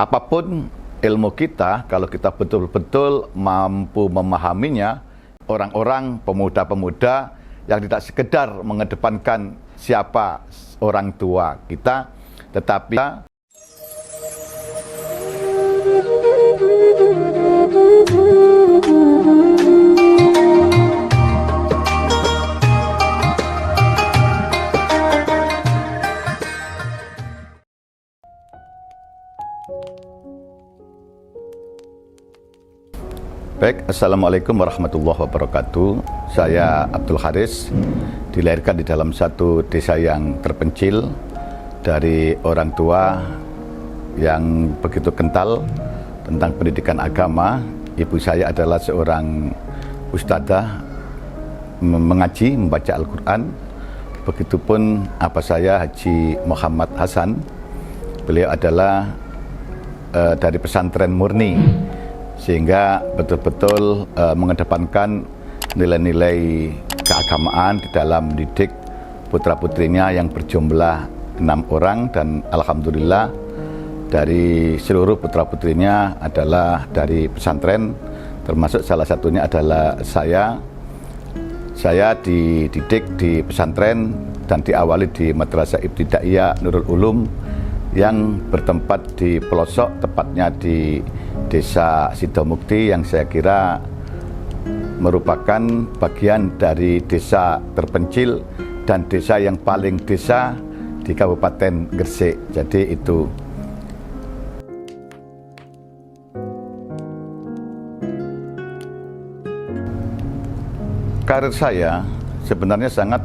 apapun ilmu kita, kalau kita betul-betul mampu memahaminya, orang-orang, pemuda-pemuda yang tidak sekedar mengedepankan siapa orang tua kita, tetapi baik. Assalamualaikum warahmatullahi wabarakatuh. Saya Abdul Haris, dilahirkan di dalam satu desa yang terpencil dari orang tua yang begitu kental tentang pendidikan agama. Ibu saya adalah seorang ustadzah mengaji, membaca Al-Quran. Begitupun apa saya, Haji Muhammad Hasan. Beliau adalah dari pesantren murni, sehingga betul-betul mengedepankan nilai-nilai keagamaan di dalam mendidik putra-putrinya yang berjumlah 6 orang, dan alhamdulillah dari seluruh putra-putrinya adalah dari pesantren, termasuk salah satunya adalah saya. Saya dididik di pesantren dan diawali di Madrasah Ibtidaiyah Nurul Ulum yang bertempat di pelosok, tepatnya di Desa Sidomukti, yang saya kira merupakan bagian dari desa terpencil dan desa yang paling desa di Kabupaten Gresik. Jadi itu. Karir saya sebenarnya sangat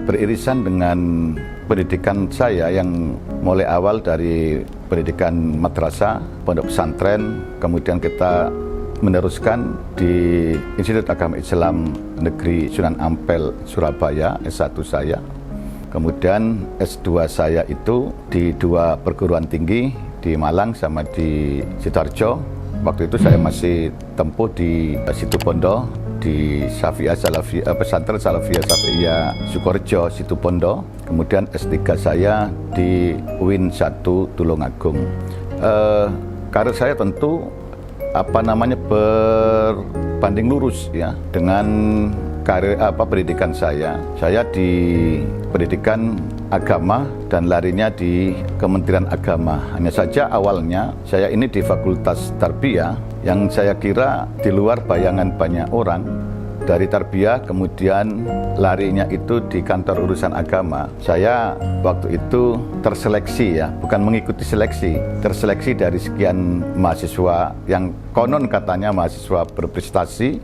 beririsan dengan pendidikan saya yang mulai awal dari pendidikan madrasah, pondok pesantren, kemudian kita meneruskan di Institut Agama Islam Negeri Sunan Ampel, Surabaya, S1 saya. Kemudian S2 saya itu di 2 perguruan tinggi, di Malang sama di Sidoarjo. Waktu itu saya masih tempuh di Situbondo, di pesantren Salafiyah Safiyah Sukorejo, Situbondo. Kemudian S3 saya di UIN 1 Tulungagung. Karir saya tentu berbanding lurus ya dengan karir pendidikan saya. Saya di pendidikan agama dan larinya di Kementerian Agama. Hanya saja awalnya saya ini di Fakultas Tarbiyah, yang saya kira di luar bayangan banyak orang. Dari Tarbiyah kemudian larinya itu di kantor urusan agama. Saya waktu itu terseleksi ya, bukan mengikuti seleksi, terseleksi dari sekian mahasiswa yang konon katanya mahasiswa berprestasi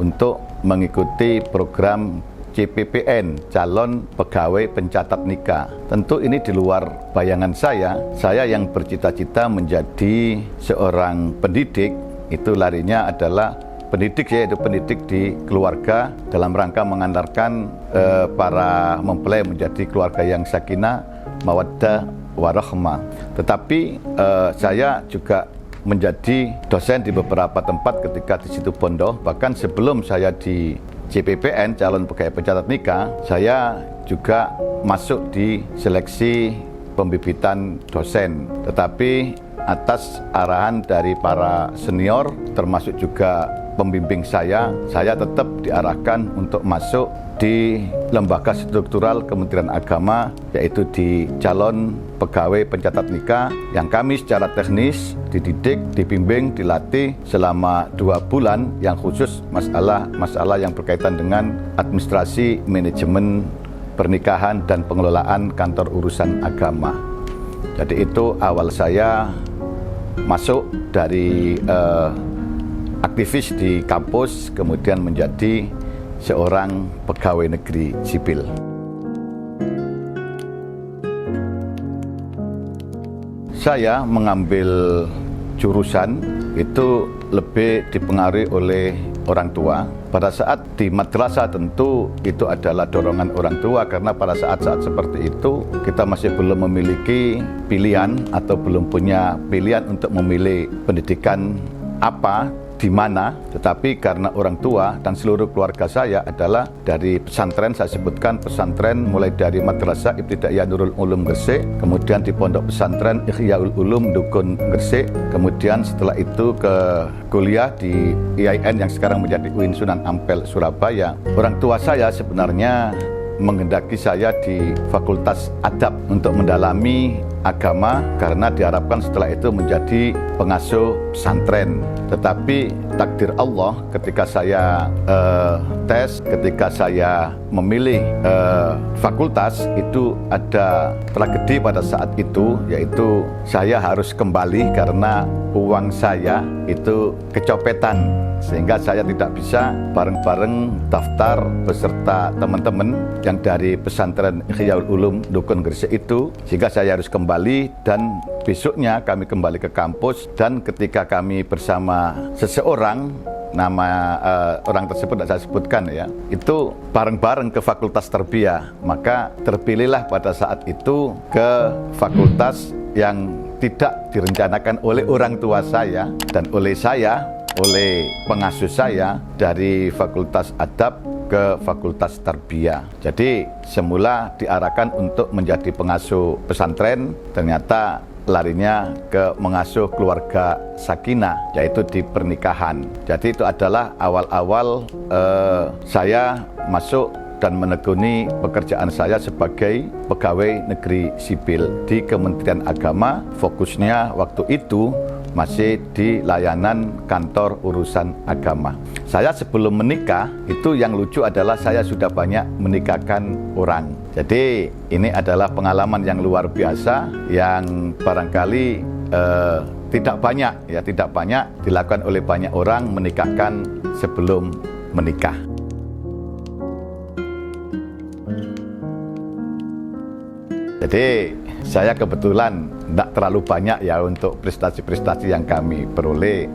untuk mengikuti program CPPN, calon pegawai pencatat nikah. Tentu ini di luar bayangan saya. Saya yang bercita-cita menjadi seorang pendidik, itu larinya adalah pendidik, yaitu pendidik di keluarga dalam rangka mengantarkan para mempelai menjadi keluarga yang sakinah, mawaddah, warahmah. Tetapi saya juga menjadi dosen di beberapa tempat ketika di Situbondo. Bahkan sebelum saya di CPPN, calon pegawai pencatat nikah, saya juga masuk di seleksi pembibitan dosen. Tetapi atas arahan dari para senior, termasuk juga pembimbing saya tetap diarahkan untuk masuk di lembaga struktural Kementerian Agama, yaitu di calon pegawai pencatat nikah, yang kami secara teknis dididik, dibimbing, dilatih selama 2 bulan, yang khusus masalah yang berkaitan dengan administrasi, manajemen pernikahan dan pengelolaan kantor urusan agama. Jadi itu awal saya masuk dari aktivis di kampus, kemudian menjadi seorang pegawai negeri sipil. Saya mengambil jurusan itu lebih dipengaruhi oleh orang tua. Pada saat di madrasah tentu itu adalah dorongan orang tua, karena pada saat-saat seperti itu kita masih belum memiliki pilihan atau belum punya pilihan untuk memilih pendidikan apa di mana, tetapi karena orang tua dan seluruh keluarga saya adalah dari pesantren. Saya sebutkan pesantren mulai dari Madrasah Ibtidaiyah Nurul Ulum Gresik, kemudian di Pondok Pesantren Ihyaul Ulum Dukun Gresik, kemudian setelah itu ke kuliah di IAIN yang sekarang menjadi UIN Sunan Ampel Surabaya. Orang tua saya sebenarnya menghendaki saya di Fakultas Adab untuk mendalami agama karena diharapkan setelah itu menjadi pengasuh pesantren. Tetapi takdir Allah ketika saya tes, ketika saya memilih fakultas, itu ada tragedi pada saat itu, yaitu saya harus kembali karena uang saya itu kecopetan, sehingga saya tidak bisa bareng-bareng daftar beserta teman-teman yang dari pesantren Ihyaul Ulum Dukun Gresik itu, sehingga saya harus kembali. Dan besoknya kami kembali ke kampus, dan ketika kami bersama seseorang, nama orang tersebut tidak saya sebutkan ya, itu bareng-bareng ke Fakultas Tarbiyah, maka terpilihlah pada saat itu ke fakultas yang tidak direncanakan oleh orang tua saya dan oleh saya, oleh pengasuh saya, dari Fakultas Adab ke Fakultas Tarbiyah. Jadi semula diarahkan untuk menjadi pengasuh pesantren, ternyata larinya ke mengasuh keluarga sakinah, yaitu di pernikahan. Jadi itu adalah awal-awal saya masuk dan menekuni pekerjaan saya sebagai pegawai negeri sipil di Kementerian Agama. Fokusnya waktu itu masih di layanan kantor urusan agama. Saya sebelum menikah, itu yang lucu adalah saya sudah banyak menikahkan orang. Jadi ini adalah pengalaman yang luar biasa, yang barangkali tidak banyak dilakukan oleh banyak orang, menikahkan sebelum menikah. Jadi saya kebetulan tidak terlalu banyak ya untuk prestasi-prestasi yang kami peroleh.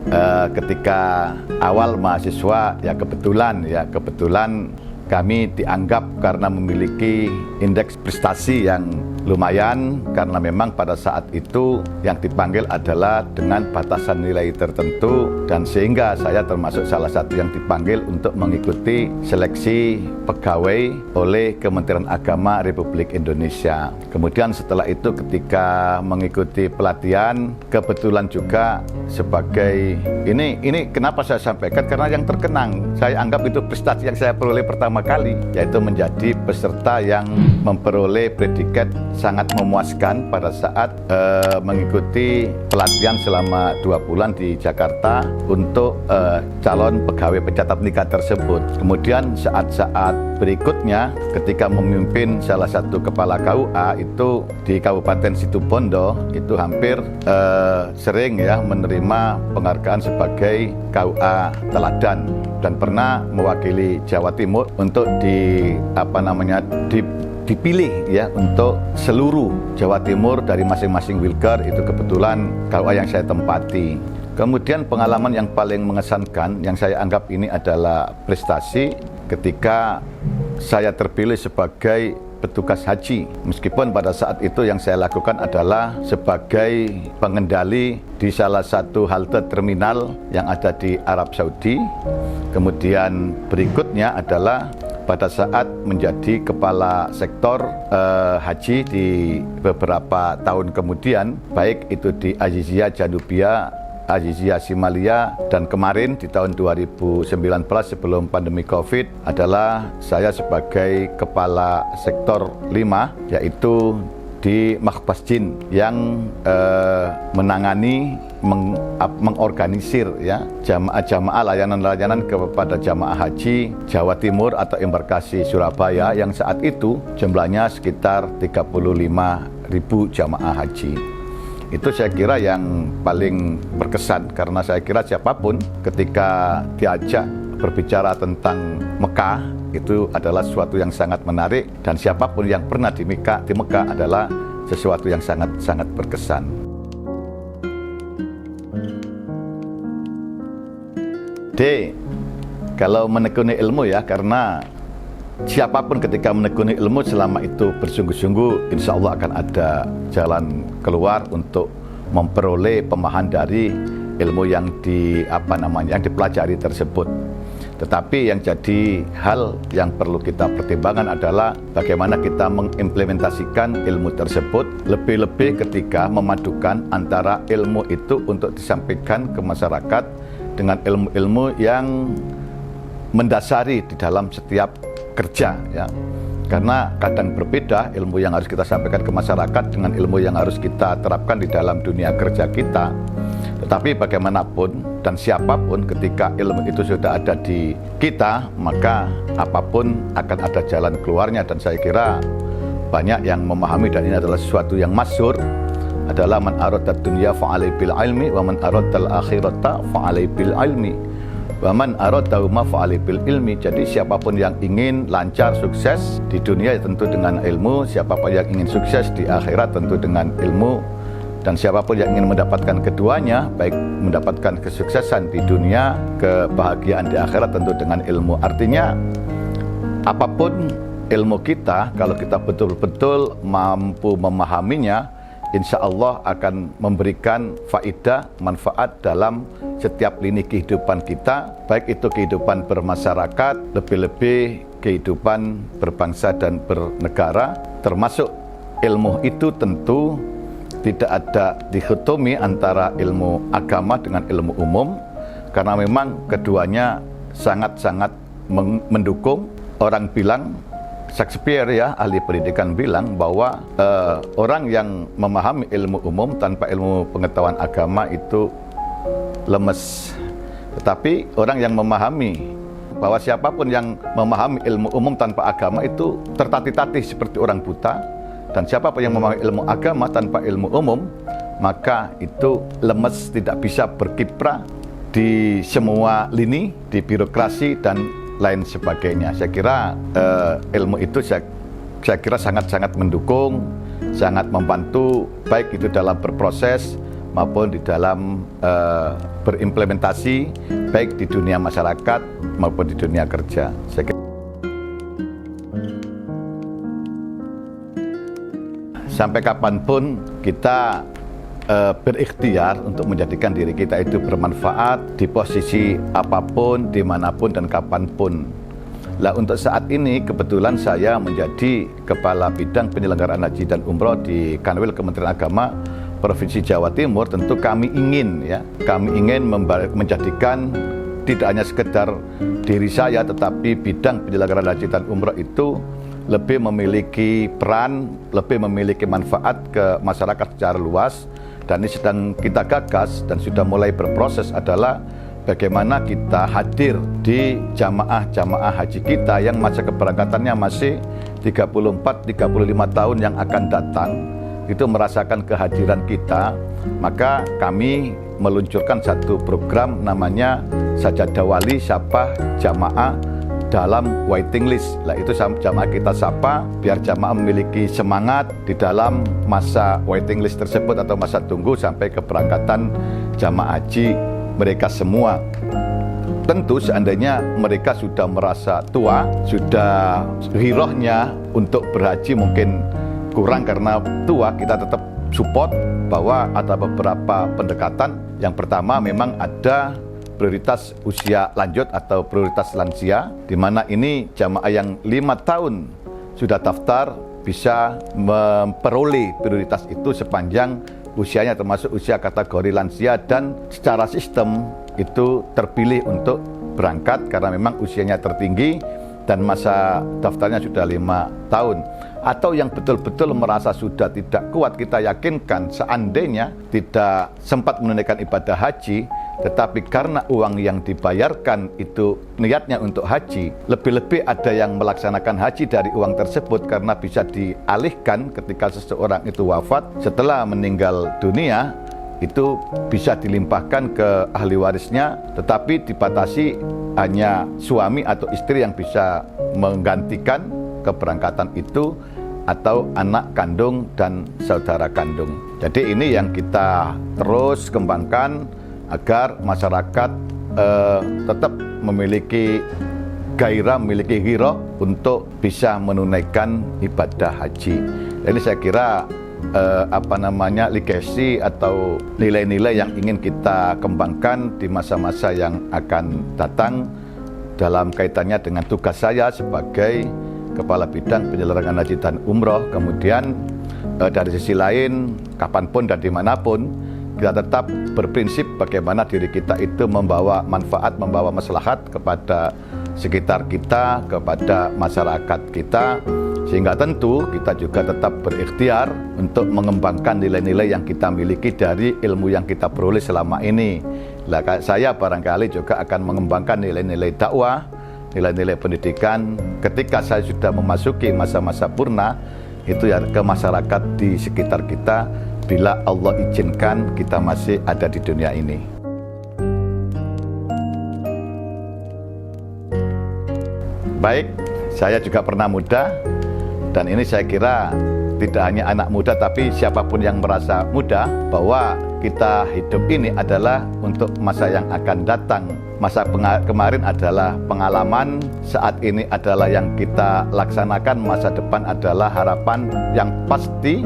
Ketika awal mahasiswa ya kebetulan kami dianggap karena memiliki indeks prestasi yang lumayan, karena memang pada saat itu yang dipanggil adalah dengan batasan nilai tertentu, dan sehingga saya termasuk salah satu yang dipanggil untuk mengikuti seleksi pegawai oleh Kementerian Agama Republik Indonesia. Kemudian setelah itu ketika mengikuti pelatihan, kebetulan juga sebagai ini kenapa saya sampaikan, karena yang terkenang saya anggap itu prestasi yang saya peroleh pertama kali, yaitu menjadi peserta yang memperoleh predikat sangat memuaskan pada saat mengikuti pelatihan selama 2 bulan di Jakarta untuk calon pegawai pencatat nikah tersebut. Kemudian saat-saat berikutnya ketika memimpin salah satu kepala KUA itu di Kabupaten Situbondo, itu hampir sering ya menerima penghargaan sebagai KUA teladan, dan pernah mewakili Jawa Timur untuk dipilih ya untuk seluruh Jawa Timur dari masing-masing wilker. Itu kebetulan KUA yang saya tempati. Kemudian pengalaman yang paling mengesankan yang saya anggap ini adalah prestasi ketika saya terpilih sebagai petugas haji, meskipun pada saat itu yang saya lakukan adalah sebagai pengendali di salah satu halte terminal yang ada di Arab Saudi. Kemudian berikutnya adalah pada saat menjadi kepala sektor haji di beberapa tahun kemudian, baik itu di Aziziyah Janubiyah, Aziziyah Shimaliyah, dan kemarin di tahun 2019 sebelum pandemi COVID adalah saya sebagai kepala sektor 5, yaitu di Makhbas Jin yang menangani, mengorganisir ya jamaah layanan-layanan kepada jamaah haji Jawa Timur atau embarkasi Surabaya yang saat itu jumlahnya sekitar 35.000 jamaah haji. Itu saya kira yang paling berkesan, karena saya kira siapapun ketika diajak berbicara tentang Mekah itu adalah sesuatu yang sangat menarik, dan siapapun yang pernah di Mekah adalah sesuatu yang sangat berkesan. D, kalau menekuni ilmu ya, karena siapapun ketika menekuni ilmu selama itu bersungguh-sungguh, insya Allah akan ada jalan keluar untuk memperoleh pemahaman dari ilmu yang yang dipelajari tersebut. Tetapi yang jadi hal yang perlu kita pertimbangkan adalah bagaimana kita mengimplementasikan ilmu tersebut, lebih-lebih ketika memadukan antara ilmu itu untuk disampaikan ke masyarakat dengan ilmu-ilmu yang mendasari di dalam setiap kerja, ya. Karena kadang berbeda ilmu yang harus kita sampaikan ke masyarakat dengan ilmu yang harus kita terapkan di dalam dunia kerja kita. Tetapi bagaimanapun dan siapapun ketika ilmu itu sudah ada di kita, maka apapun akan ada jalan keluarnya. Dan saya kira banyak yang memahami, dan ini adalah sesuatu yang masyhur, adalah man aradad dunya fa'alai bil ilmi wa man aradal akhirata fa'alai bil ilmi wa man aradahuma fa'alai bil ilmi. Jadi siapapun yang ingin lancar sukses di dunia tentu dengan ilmu, siapapun yang ingin sukses di akhirat tentu dengan ilmu, dan siapapun yang ingin mendapatkan keduanya, baik mendapatkan kesuksesan di dunia, kebahagiaan di akhirat tentu dengan ilmu. Artinya apapun ilmu kita, kalau kita betul-betul mampu memahaminya, insya Allah akan memberikan faedah, manfaat dalam setiap lini kehidupan kita, baik itu kehidupan bermasyarakat, lebih-lebih kehidupan berbangsa dan bernegara. Termasuk ilmu itu tentu tidak ada dikotomi antara ilmu agama dengan ilmu umum, karena memang keduanya sangat-sangat mendukung. Orang bilang, Shakespeare ya, ahli pendidikan bilang bahwa orang yang memahami ilmu umum tanpa ilmu pengetahuan agama itu lemes. Tetapi orang yang memahami bahwa siapapun yang memahami ilmu umum tanpa agama itu tertatih-tatih seperti orang buta. Dan siapapun yang memahami ilmu agama tanpa ilmu umum, maka itu lemes, tidak bisa berkiprah di semua lini, di birokrasi dan lain sebagainya. Saya kira ilmu itu saya kira sangat-sangat mendukung, sangat membantu, baik itu dalam berproses maupun di dalam berimplementasi, baik di dunia masyarakat maupun di dunia kerja. Saya kira sampai kapanpun kita berikhtiar untuk menjadikan diri kita itu bermanfaat di posisi apapun, dimanapun dan kapanpun. Lah untuk saat ini kebetulan saya menjadi Kepala Bidang Penyelenggaraan Haji dan Umroh di Kanwil Kementerian Agama Provinsi Jawa Timur. Tentu kami ingin menjadikan tidak hanya sekedar diri saya, tetapi bidang penyelenggaraan haji dan umroh itu lebih memiliki peran, lebih memiliki manfaat ke masyarakat secara luas. Dan ini sedang kita gagas dan sudah mulai berproses adalah bagaimana kita hadir di jamaah-jamaah haji kita yang masa keberangkatannya masih 34-35 tahun yang akan datang, itu merasakan kehadiran kita. Maka kami meluncurkan satu program namanya Sajadah Wali Sapa Jamaah dalam waiting list. Lah itu jamaah kita sapa biar jamaah memiliki semangat di dalam masa waiting list tersebut atau masa tunggu sampai keberangkatan jamaah haji mereka semua. Tentu seandainya mereka sudah merasa tua, sudah hirohnya untuk berhaji mungkin kurang karena tua, kita tetap support bahwa ada beberapa pendekatan. Yang pertama memang ada prioritas usia lanjut atau prioritas lansia, di mana ini jamaah yang 5 tahun sudah daftar bisa memperoleh prioritas itu sepanjang usianya termasuk usia kategori lansia, dan secara sistem itu terpilih untuk berangkat karena memang usianya tertinggi dan masa daftarnya sudah 5 tahun. Atau yang betul-betul merasa sudah tidak kuat, kita yakinkan seandainya tidak sempat menunaikan ibadah haji, tetapi karena uang yang dibayarkan itu niatnya untuk haji, lebih-lebih ada yang melaksanakan haji dari uang tersebut karena bisa dialihkan ketika seseorang itu wafat setelah meninggal dunia, itu bisa dilimpahkan ke ahli warisnya, tetapi dibatasi hanya suami atau istri yang bisa menggantikan keberangkatan itu atau anak kandung dan saudara kandung. Jadi ini yang kita terus kembangkan agar masyarakat tetap memiliki gairah, memiliki hiro untuk bisa menunaikan ibadah haji. Jadi saya kira legacy atau nilai-nilai yang ingin kita kembangkan di masa-masa yang akan datang dalam kaitannya dengan tugas saya sebagai Kepala Bidang Penyelenggaraan Haji dan Umroh. Kemudian dari sisi lain, kapanpun dan dimanapun, kita tetap berprinsip bagaimana diri kita itu membawa manfaat, membawa maslahat kepada sekitar kita, kepada masyarakat kita, sehingga tentu kita juga tetap berikhtiar untuk mengembangkan nilai-nilai yang kita miliki dari ilmu yang kita peroleh selama ini. Saya barangkali juga akan mengembangkan nilai-nilai dakwah, nilai-nilai pendidikan ketika saya sudah memasuki masa-masa purna, itu ya ke masyarakat di sekitar kita, bila Allah izinkan kita masih ada di dunia ini. Baik, saya juga pernah muda, dan ini saya kira tidak hanya anak muda tapi siapapun yang merasa muda, bahwa kita hidup ini adalah untuk masa yang akan datang. Masa kemarin adalah pengalaman, saat ini adalah yang kita laksanakan, masa depan adalah harapan yang pasti.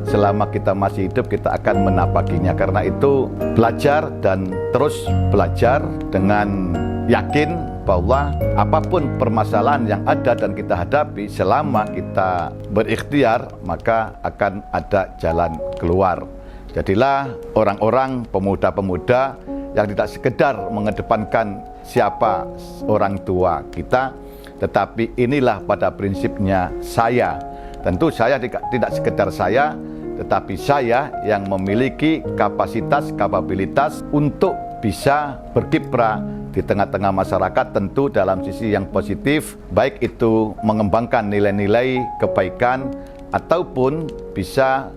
Selama kita masih hidup, kita akan menapakinya. Karena itu belajar dan terus belajar dengan yakin bahwa apapun permasalahan yang ada dan kita hadapi, selama kita berikhtiar, maka akan ada jalan keluar. Jadilah orang-orang, pemuda-pemuda yang tidak sekedar mengedepankan siapa orang tua kita, tetapi inilah pada prinsipnya saya. Tentu saya tidak sekedar saya, tetapi saya yang memiliki kapasitas, kapabilitas untuk bisa berkiprah di tengah-tengah masyarakat, tentu dalam sisi yang positif, baik itu mengembangkan nilai-nilai kebaikan ataupun bisa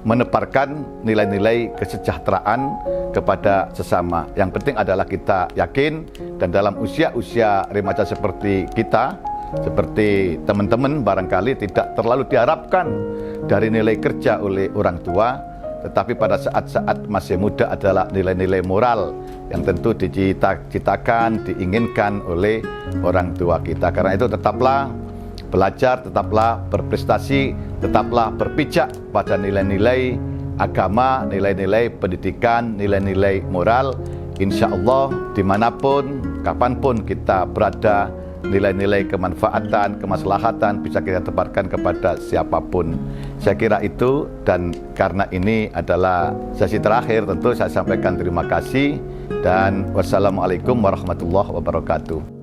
menebarkan nilai-nilai kesejahteraan kepada sesama. Yang penting adalah kita yakin, dan dalam usia-usia remaja seperti kita, seperti teman-teman, barangkali tidak terlalu diharapkan dari nilai kerja oleh orang tua, tetapi pada saat-saat masih muda adalah nilai-nilai moral yang tentu dicita-citakan, diinginkan oleh orang tua kita. Karena itu tetaplah belajar, tetaplah berprestasi, tetaplah berpijak pada nilai-nilai agama, nilai-nilai pendidikan, nilai-nilai moral. Insya Allah dimanapun, kapanpun kita berada, nilai-nilai kemanfaatan, kemaslahatan bisa kita tebarkan kepada siapapun. Saya kira itu, dan karena ini adalah sesi terakhir, tentu saya sampaikan terima kasih dan wassalamualaikum warahmatullahi wabarakatuh.